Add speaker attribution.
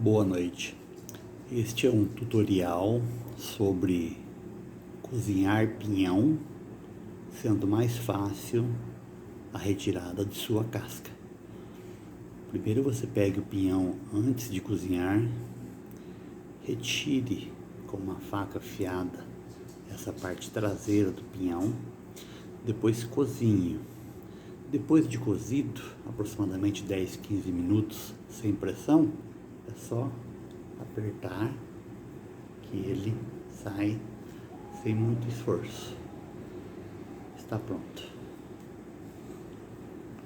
Speaker 1: Boa noite. Este é um tutorial sobre cozinhar pinhão, sendo mais fácil a retirada de sua casca. Primeiro você pega o pinhão antes de cozinhar, retire com uma faca afiada essa parte traseira do pinhão, depois cozinhe. Depois de cozido, aproximadamente 10-15 minutos sem pressão, é só apertar que ele sai sem muito esforço. Está pronto.